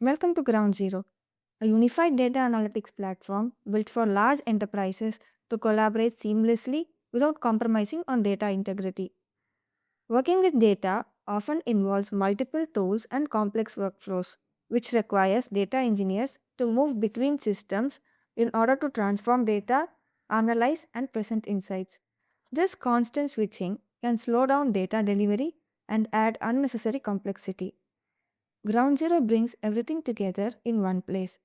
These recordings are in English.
Welcome to Groundzero, a unified data analytics platform built for large enterprises to collaborate seamlessly without compromising on data integrity. Working with data often involves multiple tools and complex workflows, which requires data engineers to move between systems in order to transform data, analyze, and present insights. This constant switching can slow down data delivery and add unnecessary complexity. Groundzero brings everything together in one place,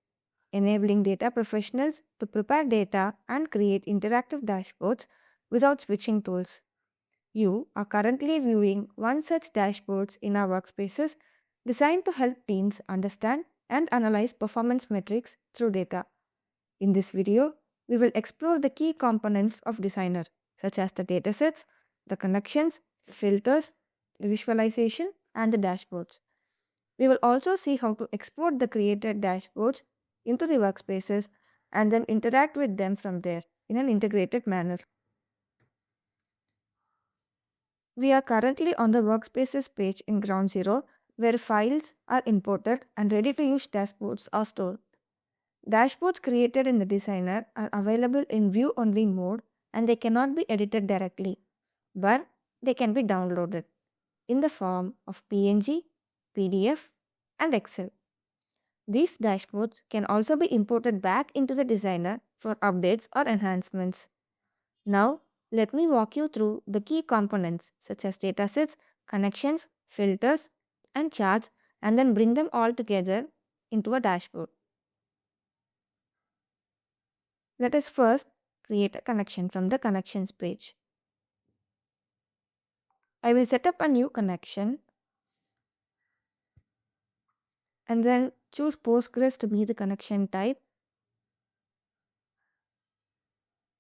enabling data professionals to prepare data and create interactive dashboards without switching tools. You are currently viewing one such dashboards in our workspaces designed to help teams understand and analyze performance metrics through data. In this video, we will explore the key components of Designer, such as the datasets, the connections, filters, visualization, and the dashboards. We will also see how to export the created dashboards into the workspaces and then interact with them from there in an integrated manner. We are currently on the workspaces page in Groundzero where files are imported and ready to use dashboards are stored. Dashboards created in the designer are available in view only mode and they cannot be edited directly, but they can be downloaded in the form of PNG, PDF, and Excel. These dashboards can also be imported back into the designer for updates or enhancements. Now, let me walk you through the key components such as datasets, connections, filters, and charts, and then bring them all together into a dashboard. Let us first create a connection from the connections page. I will set up a new connection and then choose Postgres to be the connection type.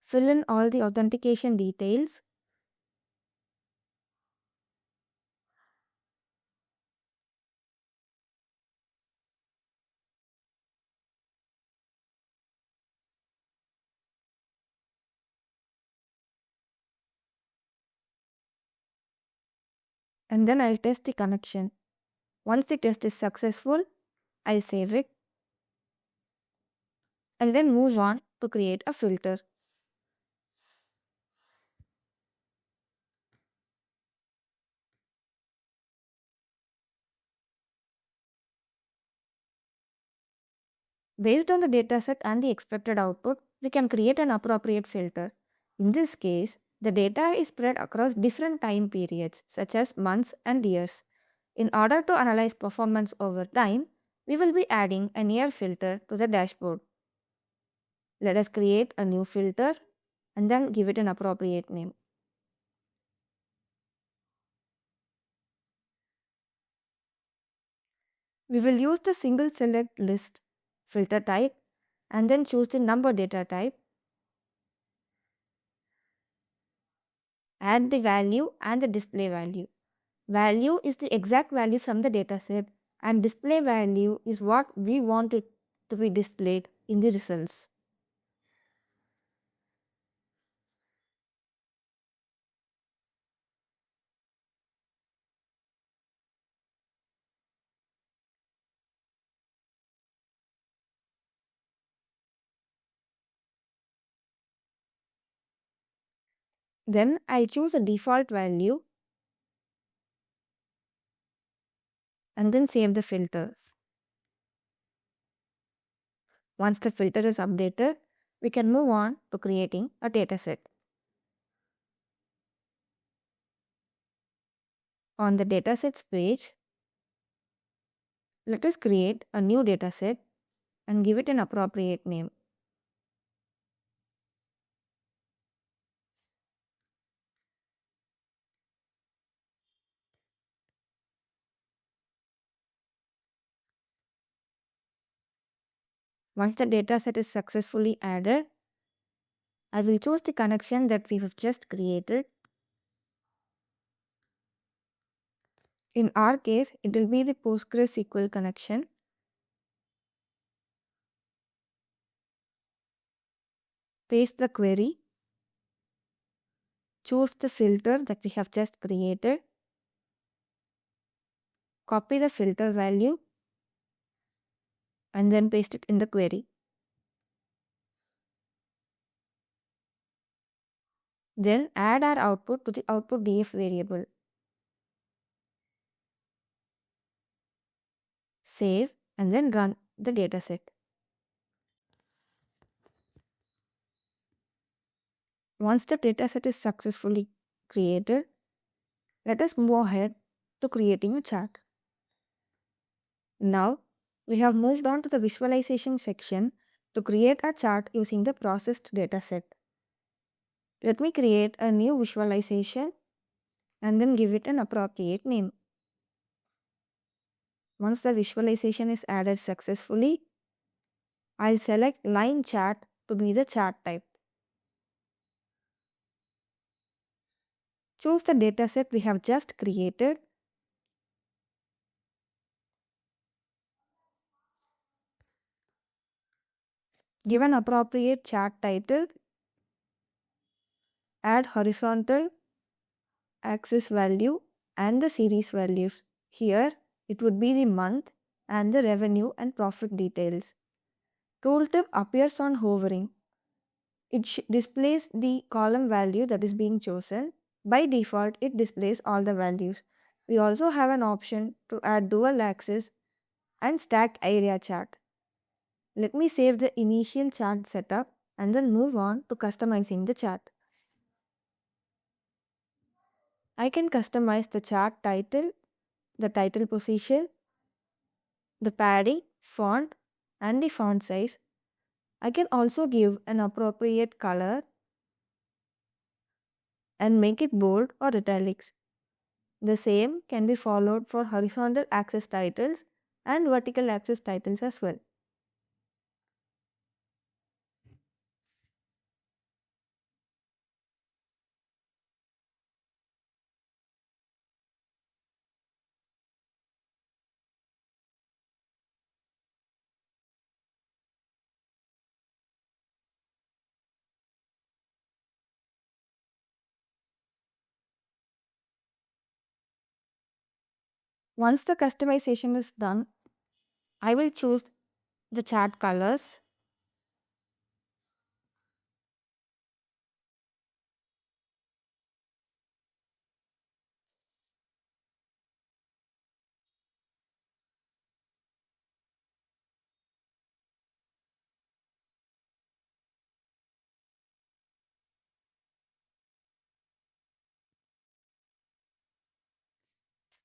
Fill in all the authentication details. And then I'll test the connection. Once the test is successful, I'll save it and then move on to create a filter. Based on the dataset and the expected output, we can create an appropriate filter. In this case, the data is spread across different time periods such as months and years. In order to analyze performance over time, we will be adding a near filter to the dashboard. Let us create a new filter and then give it an appropriate name. We will use the single select list filter type and then choose the number data type, add the value and the display value. Value is the exact value from the dataset and display value is what we want it to be displayed in the results. Then I choose a default value and then save the filters. Once the filter is updated, we can move on to creating a dataset. On the datasets page, let us create a new dataset and give it an appropriate name. Once the dataset is successfully added, I will choose the connection that we have just created. In our case, it will be the PostgreSQL connection. Paste the query. Choose the filter that we have just created. Copy the filter value and then paste it in the query. Then add our output to the output df variable. Save and then run the dataset. Once the dataset is successfully created, let us move ahead to creating a chart. Now, we have moved on to the visualization section to create a chart using the processed dataset. Let me create a new visualization and then give it an appropriate name. Once the visualization is added successfully, I'll select line chart to be the chart type. Choose the dataset we have just created. Give an appropriate chart title. Add horizontal axis value and the series values. Here, it would be the month and the revenue and profit details. Tooltip appears on hovering. It displays the column value that is being chosen. By default, it displays all the values. We also have an option to add dual axis and stacked area chart. Let me save the initial chart setup and then move on to customizing the chart. I can customize the chart title, the title position, the padding, font, and the font size. I can also give an appropriate color and make it bold or italics. The same can be followed for horizontal axis titles and vertical axis titles as well. Once the customization is done, I will choose the chart colors.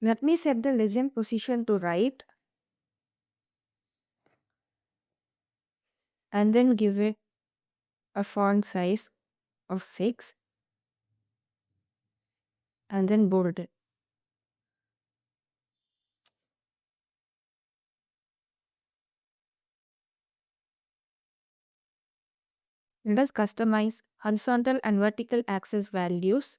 Let me set the legend position to right and then give it a font size of 6 and then bold it. Let us customize horizontal and vertical axis values.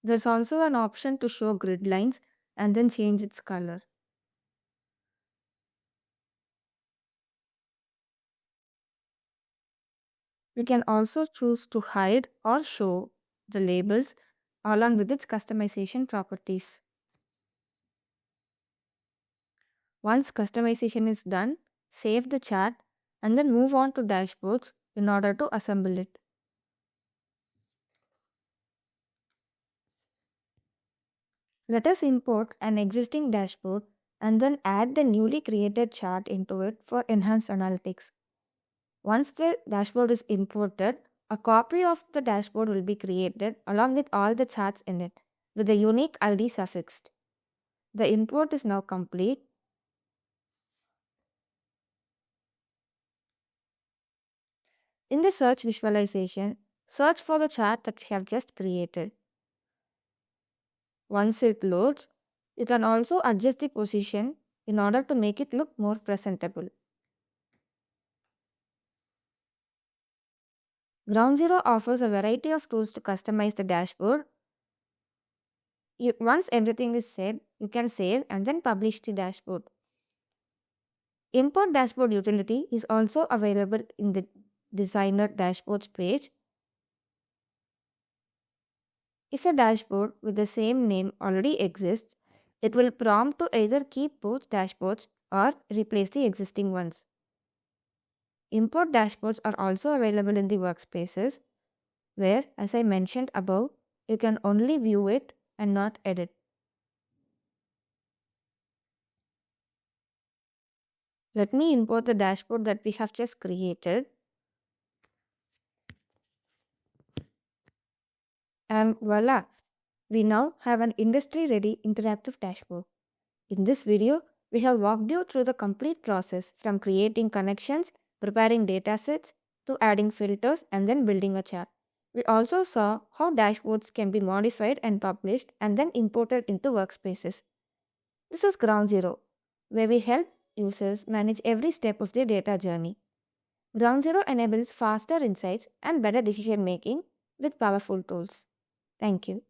There's also an option to show grid lines and then change its color. We can also choose to hide or show the labels along with its customization properties. Once customization is done, save the chart and then move on to dashboards in order to assemble it. Let us import an existing dashboard and then add the newly created chart into it for enhanced analytics. Once the dashboard is imported, a copy of the dashboard will be created along with all the charts in it with a unique ID suffixed. The import is now complete. In the search visualization, search for the chart that we have just created. Once it loads, you can also adjust the position in order to make it look more presentable. Groundzero offers a variety of tools to customize the dashboard. Once everything is set, you can save and then publish the dashboard. Import dashboard utility is also available in the designer dashboards page. If a dashboard with the same name already exists, it will prompt to either keep both dashboards or replace the existing ones. Import dashboards are also available in the workspaces, where, as I mentioned above, you can only view it and not edit. Let me import the dashboard that we have just created. And voila! We now have an industry-ready interactive dashboard. In this video, we have walked you through the complete process from creating connections, preparing datasets, to adding filters and then building a chart. We also saw how dashboards can be modified and published and then imported into workspaces. This is Groundzero, where we help users manage every step of their data journey. Groundzero enables faster insights and better decision making with powerful tools. Thank you.